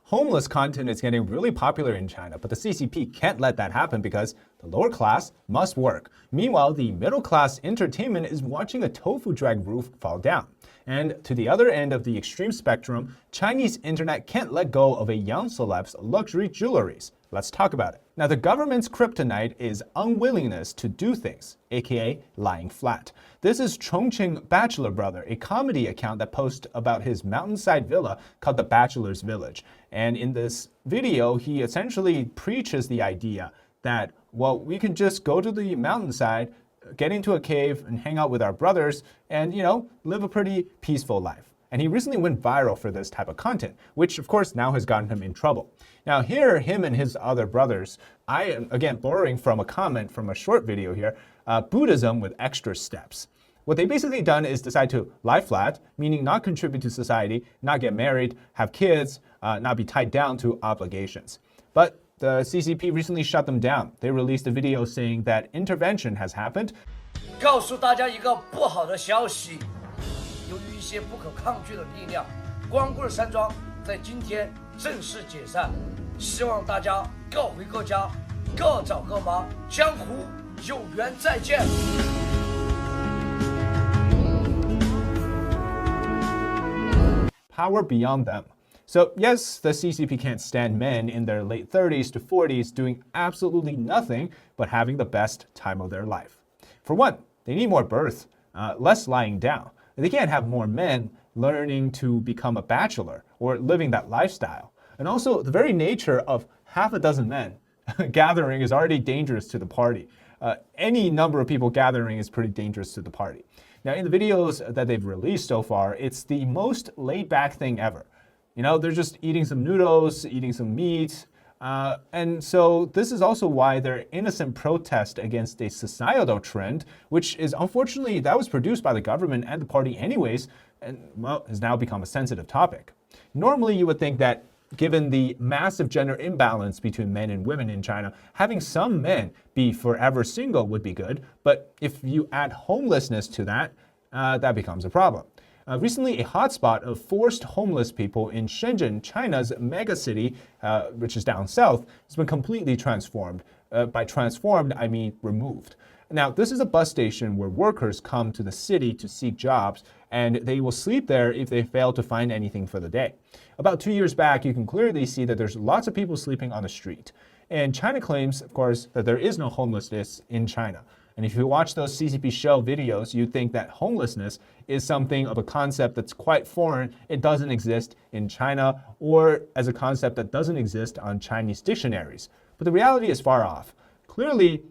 Homeless content is getting really popular in China, but the CCP can't let that happen because the lower class must work. Meanwhile, the middle class entertainment is watching a tofu drag roof fall down. And to the other end of the extreme spectrum, Chinese internet can't let go of a young celeb's luxury jewelries. Let's talk about it. Now, the government's kryptonite is unwillingness to do things, aka lying flat. This is Chongqing Bachelor Brother, a comedy account that posts about his mountainside villa called the Bachelor's Village. And in this video, he essentially preaches the idea that, well, we can just go to the mountainside, get into a cave and hang out with our brothers and, live a pretty peaceful life. And he recently went viral for this type of content, which of course now has gotten him in trouble. Now here, him and his other brothers, I am again borrowing from a comment from a short video here, Buddhism with extra steps. What they basically done is decide to lie flat, meaning not contribute to society, not get married, have kids, not be tied down to obligations. But the CCP recently shut them down. They released a video saying that intervention has happened. 告诉大家一个不好的消息，由于一些不可抗拒的力量，光棍山庄在今天正式解散。希望大家各回各家，各找各妈，江湖有缘再见。Power beyond them. So yes, the CCP can't stand men in their late 30s to 40s doing absolutely nothing but having the best time of their life. For one, they need more birth, less lying down. They can't have more men learning to become a bachelor or living that lifestyle. And also, the very nature of half a dozen men gathering is already dangerous to the party. Any number of people gathering is pretty dangerous to the party. Now, in the videos that they've released so far, it's the most laid-back thing ever. They're just eating some noodles, eating some meat. And so this is also why their innocent protest against a societal trend, which is unfortunately, that was produced by the government and the party anyways, and well, has now become a sensitive topic. Normally, you would think that given the massive gender imbalance between men and women in China, having some men be forever single would be good. But if you add homelessness to that, that becomes a problem. Recently, a hotspot of forced homeless people in Shenzhen, China's megacity, which is down south, has been completely transformed. By transformed, I mean removed. Now, this is a bus station where workers come to the city to seek jobs, and they will sleep there if they fail to find anything for the day. About 2 years back, you can clearly see that there's lots of people sleeping on the street. And China claims, of course, that there is no homelessness in China. And if you watch those CCP show videos, you think that homelessness is something of a concept that's quite foreign. It doesn't exist in China, or as a concept that doesn't exist on Chinese dictionaries. But the reality is far off. Clearly,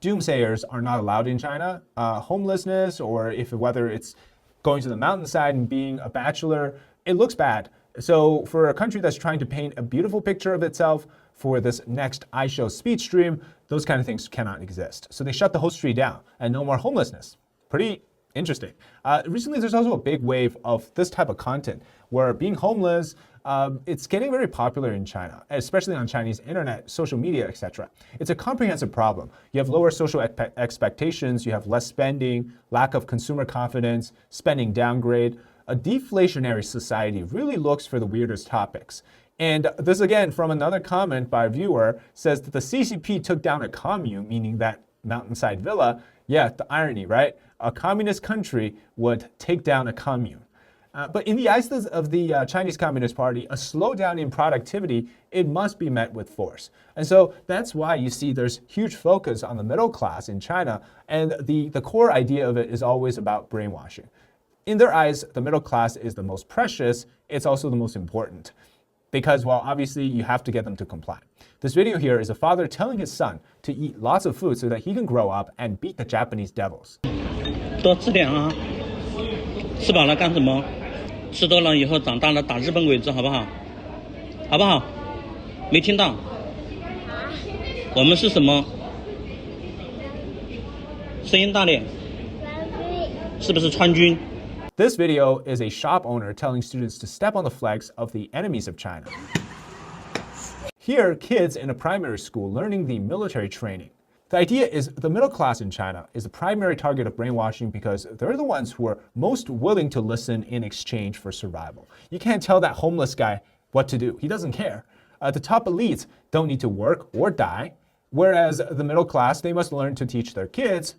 doomsayers are not allowed in China. Homelessness, or whether it's going to the mountainside and being a bachelor, it looks bad. So for a country that's trying to paint a beautiful picture of itself for this next iShow speech stream, those kind of things cannot exist. So they shut the whole street down and no more homelessness. Pretty interesting. Recently, there's also a big wave of this type of content where being homeless, it's getting very popular in China, especially on Chinese internet, social media, etc. It's a comprehensive problem. You have lower social expectations, you have less spending, lack of consumer confidence, spending downgrade. A deflationary society really looks for the weirdest topics. And this again from another comment by a viewer says that the CCP took down a commune, meaning that mountainside villa. Yeah, the irony, right? A communist country would take down a commune. But in the eyes of the Chinese Communist Party, a slowdown in productivity, it must be met with force. And so that's why you see there's huge focus on the middle class in China. And the core idea of it is always about brainwashing. In their eyes, the middle class is the most precious. It's also the most important. Because, well, obviously, you have to get them to comply. This video here is a father telling his son to eat lots of food so that he can grow up and beat the Japanese devils. 多吃点啊，吃饱了干什么？吃多了以后长大了打日本鬼子，好不好？好不好？没听到？我们是什么？声音大点。是不是川军？ This video is a shop owner telling students to step on the flags of the enemies of China. Here, kids in a primary school learning the military training. The idea is the middle class in China is the primary target of brainwashing because they're the ones who are most willing to listen in exchange for survival. You can't tell that homeless guy, what to do. He doesn't care. The top elites don't need to work or die, whereas the middle class, they must learn to teach their kids'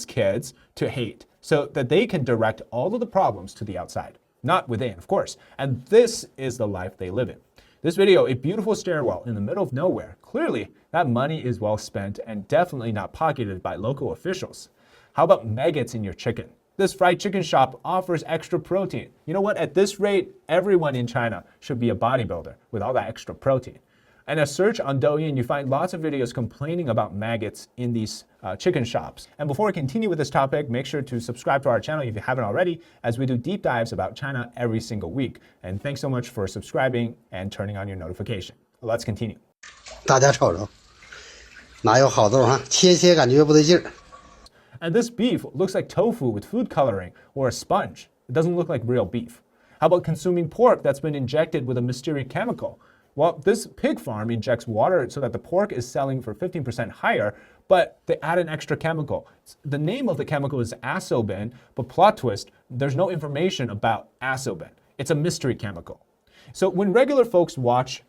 kids to hate so that they can direct all of the problems to the outside, not within, of course. And this is the life they live in. This video, a beautiful stairwell in the middle of nowhere. Clearly, that money is well spent and definitely not pocketed by local officials. How about maggots in your chicken? This fried chicken shop offers extra protein. You know what? At this rate, everyone in China should be a bodybuilder with all that extra protein. And a search on Douyin, you find lots of videos complaining about maggots in these chicken shops. And before we continue with this topic, make sure to subscribe to our channel if you haven't already, as we do deep dives about China every single week. And thanks so much for subscribing and turning on your notification. Let's continue. 大家瞅瞅，哪有好豆哈？切感觉不对劲儿。 And this beef looks like tofu with food coloring or a sponge. It doesn't look like real beef. How about consuming pork that's been injected with a mysterious chemical? Well, this pig farm injects water so that the pork is selling for 15% higher, but they add an extra chemical. The name of the chemical is asobin, but plot twist, there's no information about asobin. It's a mystery chemical. So when regular folks watch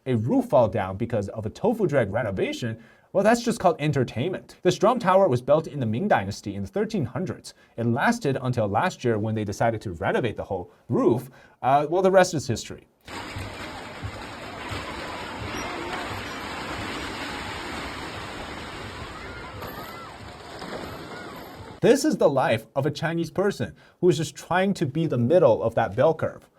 a roof fall down because of a tofu drag renovation, well, that's just called entertainment. This drum tower was built in the Ming Dynasty in the 1300s. It lasted until last year when they decided to renovate the whole roof. Well, the rest is history. This is the life of a Chinese person who is just trying to be the middle of that bell curve.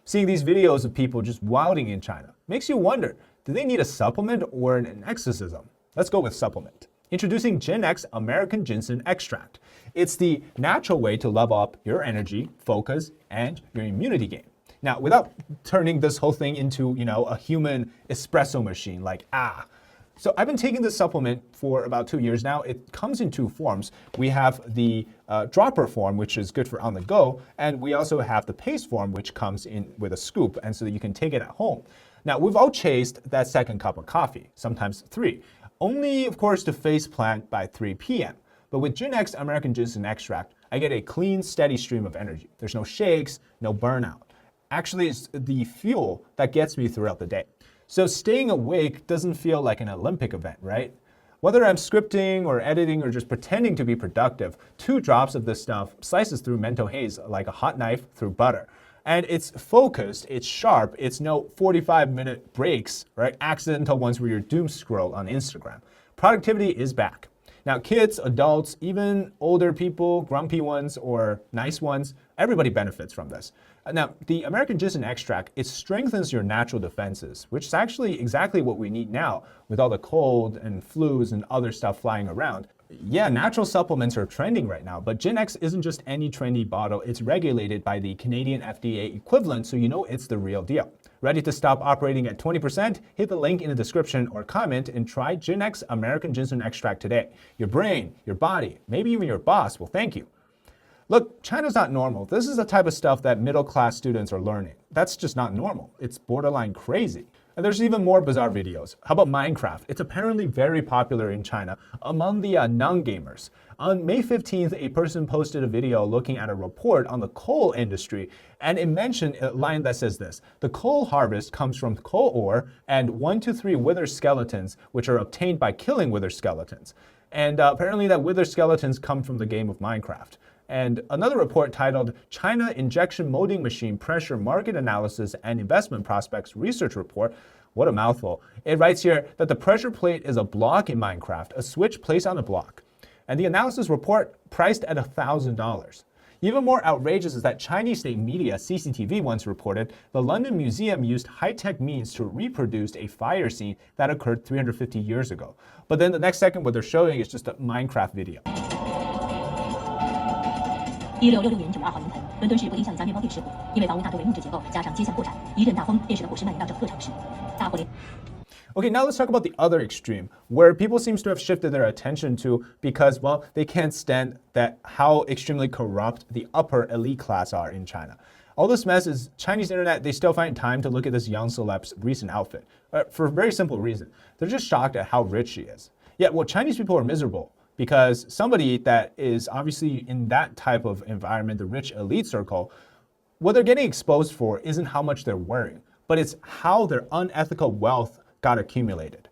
Seeing these videos of people just wilding in China makes you wonder, do they need a supplement or an exorcism? Let's go with supplement. Introducing Gen X American Ginseng Extract. It's the natural way to level up your energy, focus, and your immunity game. Now, without turning this whole thing into, a human espresso machine, So I've been taking this supplement for about 2 years now. It comes in two forms. We have the dropper form, which is good for on the go, and we also have the paste form, which comes in with a scoop, and so that you can take it at home. Now, we've all chased that second cup of coffee, sometimes 3. Only, of course, to face plant by 3 p.m. But with Gen X American Ginseng Extract, I get a clean, steady stream of energy. There's no shakes, no burnout. Actually, it's the fuel that gets me throughout the day. So staying awake doesn't feel like an Olympic event, right? Whether I'm scripting or editing or just pretending to be productive, 2 drops of this stuff slices through mental haze like a hot knife through butter. And it's focused, it's sharp, it's no 45-minute breaks, right? Accidental ones where you're doom scroll on Instagram. Productivity is back. Now, kids, adults, even older people, grumpy ones or nice ones, everybody benefits from this. Now, the American Ginseng Extract, it strengthens your natural defenses, which is actually exactly what we need now with all the cold and flus and other stuff flying around. Yeah, natural supplements are trending right now, but Gen X isn't just any trendy bottle. It's regulated by the Canadian FDA equivalent, so you know it's the real deal. Ready to stop operating at 20%? Hit the link in the description or comment and try Gen X American Ginseng Extract today. Your brain, your body, maybe even your boss will thank you. Look, China's not normal. This is the type of stuff that middle-class students are learning. That's just not normal. It's borderline crazy. And there's even more bizarre videos. How about Minecraft? It's apparently very popular in China among the non-gamers. On May 15th, a person posted a video looking at a report on the coal industry, and it mentioned a line that says this: the coal harvest comes from coal ore and 1 to 3 wither skeletons, which are obtained by killing wither skeletons. And apparently that wither skeletons come from the game of Minecraft. And another report titled China Injection Molding Machine Pressure Market Analysis and Investment Prospects Research Report. What a mouthful. It writes here that the pressure plate is a block in Minecraft, a switch placed on a block. And the analysis report priced at $1,000. Even more outrageous is that Chinese state media, CCTV, once reported the London Museum used high-tech means to reproduce a fire scene that occurred 350 years ago. But then the next second, what they're showing is just a Minecraft video. 1666年9月2号凌晨，伦敦市不影响一家面包店事故，因为房屋大多为木质结构，加上街巷破产，一阵大风便使得火势蔓延到整个城市，大火连。 Okay, now let's talk about the other extreme, where people seems to have shifted their attention to because, well, they can't stand that how extremely corrupt the upper elite class are in China. All this mess is Chinese internet, they still find time to look at this young celeb's recent outfit. For a very simple reason. They're just shocked at how rich she is. Yet, well, Chinese people are miserable because somebody that is obviously in that type of environment, the rich elite circle, what they're getting exposed for isn't how much they're wearing, but it's how their unethical wealth got accumulated.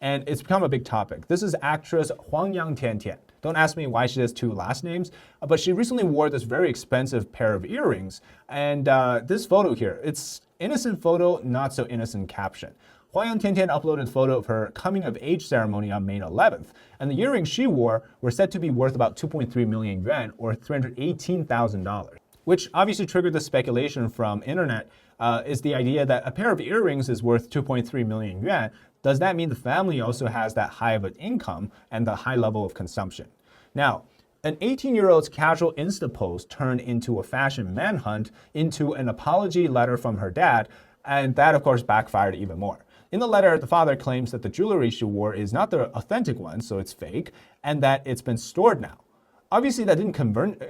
And it's become a big topic. This is actress Huangyang Tiantian. Don't ask me why she has two last names, but she recently wore this very expensive pair of earrings. And this photo here, it's innocent photo, not so innocent caption. Huangyang Tiantian uploaded a photo of her coming of age ceremony on May 11th, and the earrings she wore were said to be worth about 2.3 million yuan, or $318,000. Which obviously triggered the speculation from internet, is the idea that a pair of earrings is worth 2.3 million yuan. Does that mean the family also has that high of an income and the high level of consumption? Now, an 18-year-old's casual Insta post turned into a fashion manhunt, into an apology letter from her dad, and that of course backfired even more. In the letter, the father claims that the jewelry she wore is not the authentic one, so it's fake, and that it's been stored now. Obviously, that didn't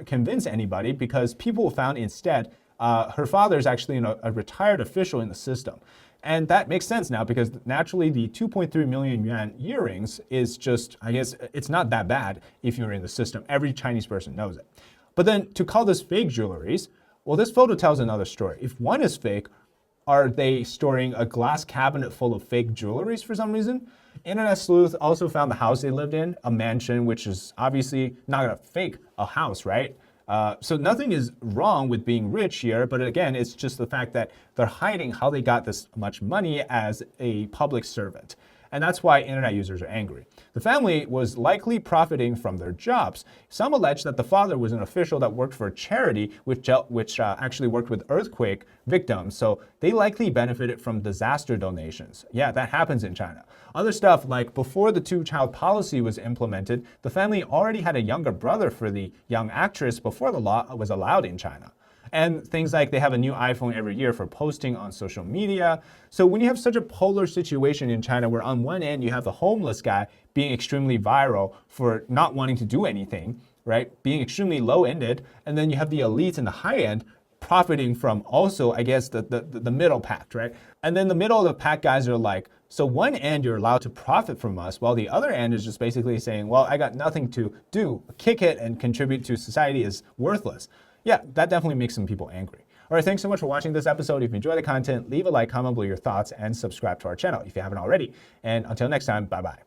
convince anybody, because people found instead her father is actually a retired official in the system. And that makes sense now, because naturally the 2.3 million yuan earrings is just, I guess, it's not that bad if you're in the system. Every Chinese person knows it. But then to call this fake jewelries, well, this photo tells another story. If one is fake, are they storing a glass cabinet full of fake jewelries for some reason? Internet sleuth also found the house they lived in, a mansion, which is obviously not gonna fake a house, right? So nothing is wrong with being rich here, but again, it's just the fact that they're hiding how they got this much money as a public servant. And that's why internet users are angry. The family was likely profiting from their jobs. Some allege that the father was an official that worked for a charity which actually worked with earthquake victims, so they likely benefited from disaster donations. Yeah, that happens in China. Other stuff, like before the two-child policy was implemented, the family already had a younger brother for the young actress before the law was allowed in China. And things like they have a new iPhone every year for posting on social media. So when you have such a polar situation in China, where on one end you have the homeless guy being extremely viral for not wanting to do anything, right? Being extremely low-ended, and then you have the elites and the high end profiting from also, I guess, the middle pack, right? And then the middle of the pack guys are like, so one end you're allowed to profit from us, while the other end is just basically saying, well, I got nothing to do. Kick it and contribute to society is worthless. Yeah, that definitely makes some people angry. All right, thanks so much for watching this episode. If you enjoyed the content, leave a like, comment below your thoughts, and subscribe to our channel if you haven't already. And until next time, bye-bye.